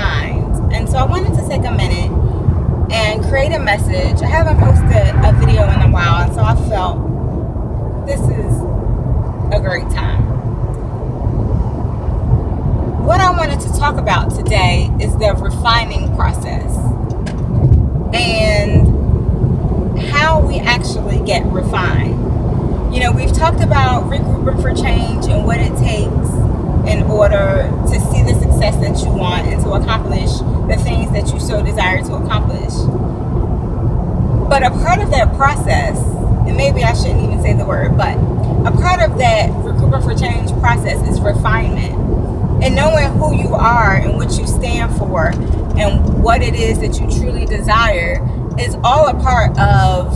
refined. And so I wanted to take a minute and create a message. I haven't posted a video in a while, and so I felt this is a great time. What I wanted to talk about today is the refining process and how we actually get refined. You know, we've talked about regrouping for change and what it takes in order to see the success that you want and to accomplish the things that you so desire to accomplish. But a part of that process, and maybe I shouldn't even say the word, but a part of that regrouping for change process is refinement. And knowing who you are and what you stand for and what it is that you truly desire is all a part of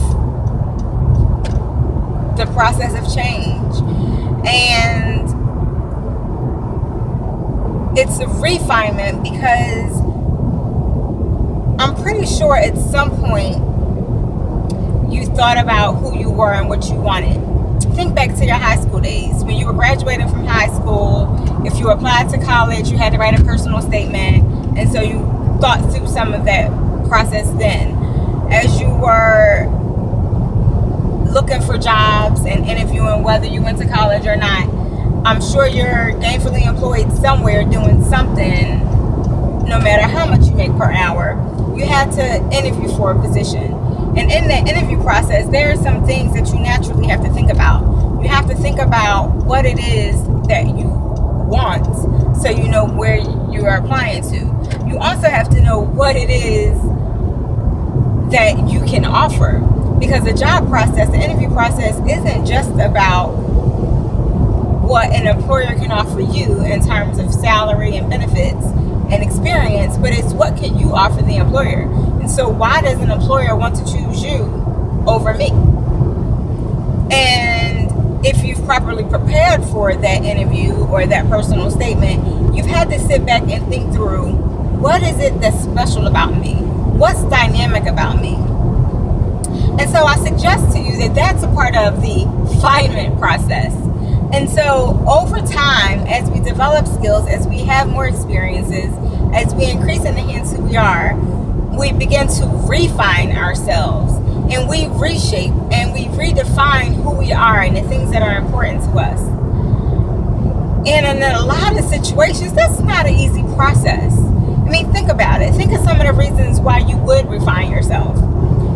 the process of change. And it's a refinement because I'm pretty sure at some point you thought about who you were and what you wanted. Think back to your high school days. When you were graduating from high school, if you applied to college, you had to write a personal statement. And so you thought through some of that process then. As you were looking for jobs and interviewing whether you went to college or not, I'm sure you're gainfully employed somewhere doing something, no matter how much you make per hour. You had to interview for a position. And in that interview process, there are some things that you naturally have to think about. You have to think about what it is that you want so you know where you are applying to. You also have to know what it is that you can offer. Because the job process, the interview process, isn't just about what an employer can offer you in terms of salary and benefits and experience, but it's what can you offer the employer. And so why does an employer want to choose you over me? And if you've properly prepared for that interview or that personal statement, you've had to sit back and think through, what is it that's special about me? What's dynamic about me? And so I suggest to you that that's a part of the refinement process. And so over time, as we develop skills, as we have more experiences, as we increase and enhance who we are, we begin to refine ourselves and we reshape and we redefine who we are and the things that are important to us. And in a lot of situations, that's not an easy process. I mean, think about it. Think of some of the reasons why you would refine yourself.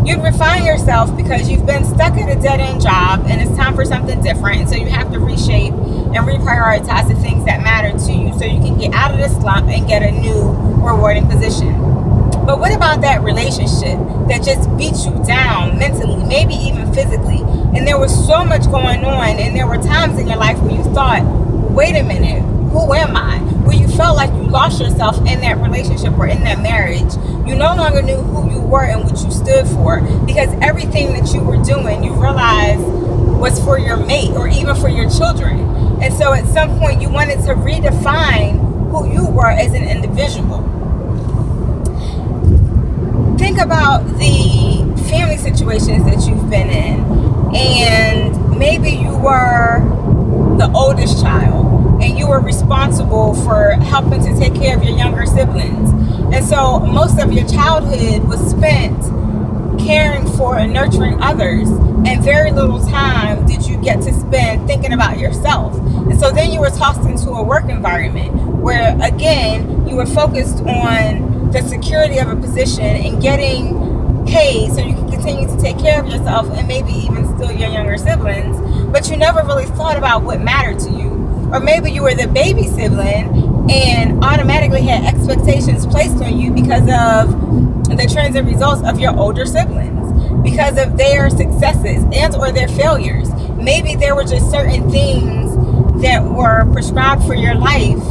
You'd refine yourself because you've been stuck at a dead-end job and it's time for something different. And so you have to reshape and reprioritize the things that matter to you so you can get out of the slump and get a new rewarding position. But what about that relationship that just beats you down mentally, maybe even physically? And there was so much going on, and there were times in your life where you thought, wait a minute, who am I? Where you felt like you lost yourself in that relationship or in that marriage. You no longer knew who you were and what you stood for, because everything that you were doing, you realized was for your mate or even for your children. And so at some point you wanted to redefine who you were as an individual. Think about the family situations that you've been in, and maybe you were the oldest child and you were responsible for helping to take care of your younger siblings. And so most of your childhood was spent caring for and nurturing others, and very little time did you get to spend thinking about yourself. And so then you were tossed into a work environment where, again, you were focused on the security of a position and getting paid so you can continue to take care of yourself and maybe even still your younger siblings, but you never really thought about what mattered to you. Or maybe you were the baby sibling and automatically had expectations placed on you because of the trends and results of your older siblings, because of their successes and or their failures. Maybe there were just certain things that were prescribed for your life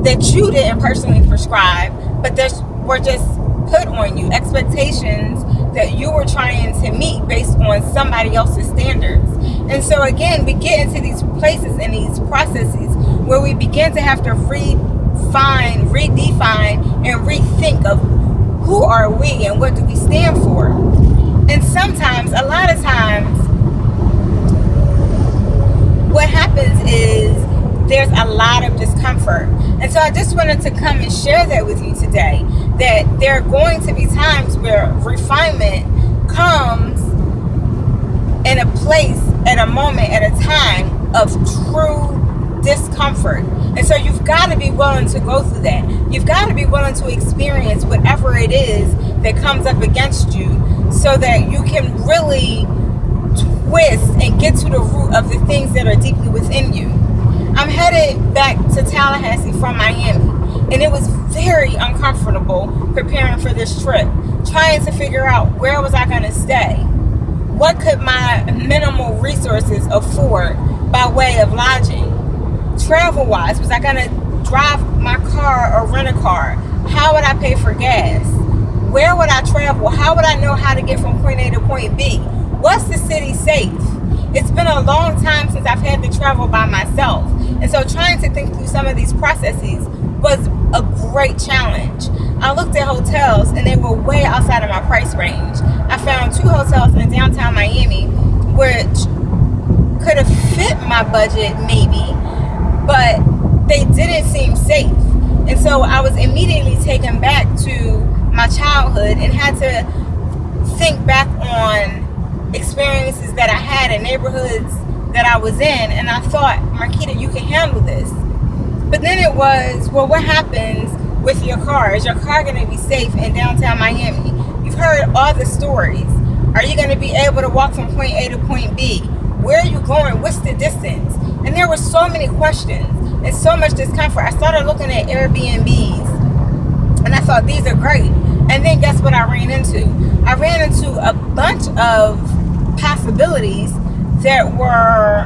that you didn't personally prescribe, but that were just put on you, expectations that you were trying to meet based on somebody else's standards. And so again, we get into these places and these processes where we begin to have to redefine, and rethink of who are we and what do we stand for. And sometimes, a lot of times, what happens is there's a lot of discomfort. And so I just wanted to come and share that with you today, that there are going to be times where refinement comes in a place, at a moment, at a time of true discomfort. And so you've got to be willing to go through that. You've got to be willing to experience whatever it is that comes up against you, so that you can really twist and get to the root of the things that are deeply within you. I'm headed back to Tallahassee from Miami, and it was very uncomfortable preparing for this trip, trying to figure out where was I going to stay. What could my minimal resources afford by way of lodging? Travel-wise, was I going to drive my car or rent a car? How would I pay for gas? Where would I travel? How would I know how to get from point A to point B? What's the city safe? It's been a long time since I've had to travel by myself. And so trying to think through some of these processes was a great challenge. I looked at hotels and they were way outside of my price range. I found 2 hotels in downtown Miami which could have fit my budget maybe, but they didn't seem safe. And so I was immediately taken back to my childhood and had to think back on experiences that I had in neighborhoods that I was in, and I thought, Marquita, you can handle this. But then it was, well, what happens with your car? Is your car going to be safe in downtown Miami? You've heard all the stories. Are you going to be able to walk from point A to point B? Where are you going? What's the distance? And there were so many questions and so much discomfort. I started looking at Airbnbs, and I thought, these are great. And then guess what I ran into? I ran into a bunch of possibilities that were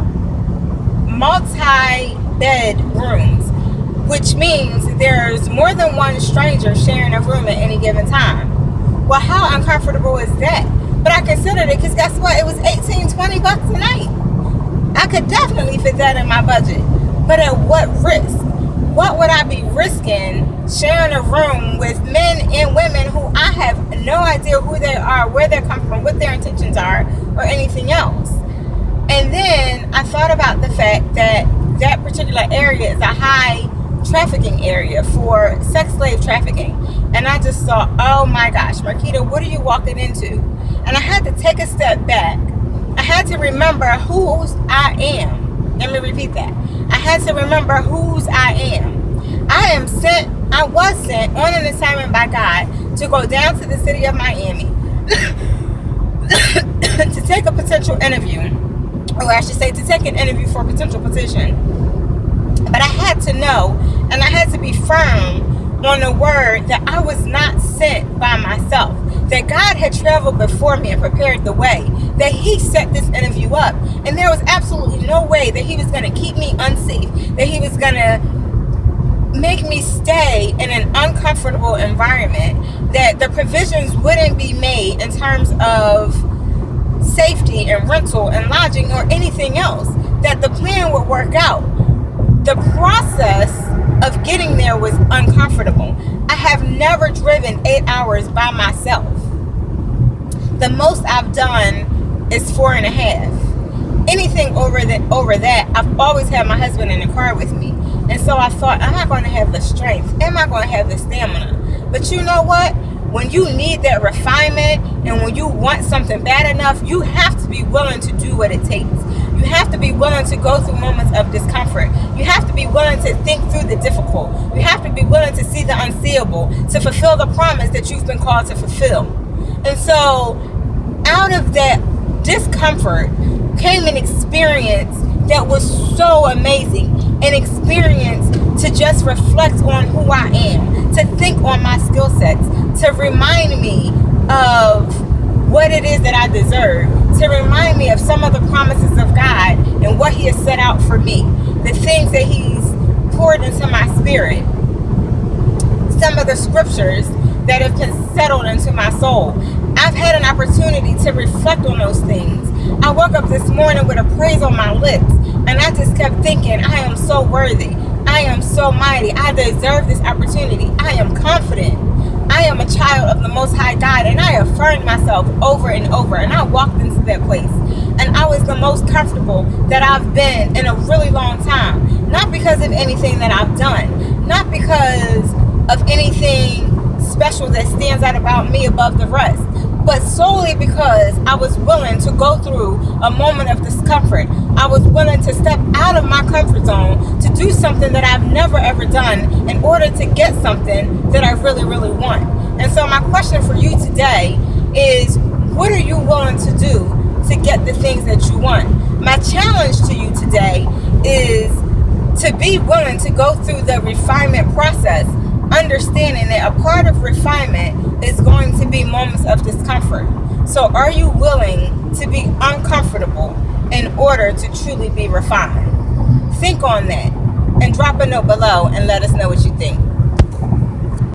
multi-bed rooms, which means there's more than one stranger sharing a room at any given time. Well, how uncomfortable is that? But I considered it because guess what? It was $18-20 a night. I could definitely fit that in my budget. But at what risk? What would I be risking sharing a room with men and women who I have no idea who they are, where they come from, what their intentions are, or anything else? And then I thought about the fact that that particular area is a high trafficking area for sex slave trafficking. And I just thought, oh my gosh, Marquita, what are you walking into? And I had to take a step back. I had to remember whose I am. Let me repeat that. I had to remember whose I am. I was sent on an assignment by God to go down to the city of Miami to take a potential interview, or I should say to take an interview for a potential position. But I had to know, and I had to be firm on the word that I was not sent by myself, that God had traveled before me and prepared the way, that he set this interview up, and there was absolutely no way that he was going to keep me unsafe, that he was going to make me stay in an uncomfortable environment, that the provisions wouldn't be made in terms of safety and rental and lodging or anything else, that the plan would work out. The process of getting there was uncomfortable. I have never driven 8 hours by myself. The most I've done is 4.5. Anything over that, I've always had my husband in the car with me. And so I thought, am I going to have the strength? Am I going to have the stamina? But you know what? When you need that refinement and when you want something bad enough, you have to be willing to do what it takes. You have to be willing to go through moments of discomfort. You have to be willing to think through the difficult. You have to be willing to see the unseeable, to fulfill the promise that you've been called to fulfill. And so out of that discomfort came an experience that was so amazing. An experience to just reflect on who I am, to think on my skill sets, to remind me of what it is that I deserve, to remind me of some of the promises of God and what he has set out for me, the things that he's poured into my spirit, some of the scriptures that have been settled into my soul. I've had an opportunity to reflect on those things. I woke up this morning with a praise on my lips, and I just kept thinking, I am so worthy. I am so mighty. I deserve this opportunity. I am confident. I am a child of the Most High God, and I affirmed myself over and over, and I walked into that place, and I was the most comfortable that I've been in a really long time. Not because of anything that I've done, not because of anything special that stands out about me above the rest, but solely because I was willing to go through a moment of discomfort. I was willing to step out of my comfort zone to do something that I've never ever done in order to get something that I really, really want. And so my question for you today is, what are you willing to do to get the things that you want? My challenge to you today is to be willing to go through the refinement process, understanding that a part of refinement is going to be moments of discomfort. So are you willing to be uncomfortable in order to truly be refined? Think on that and drop a note below and let us know what you think.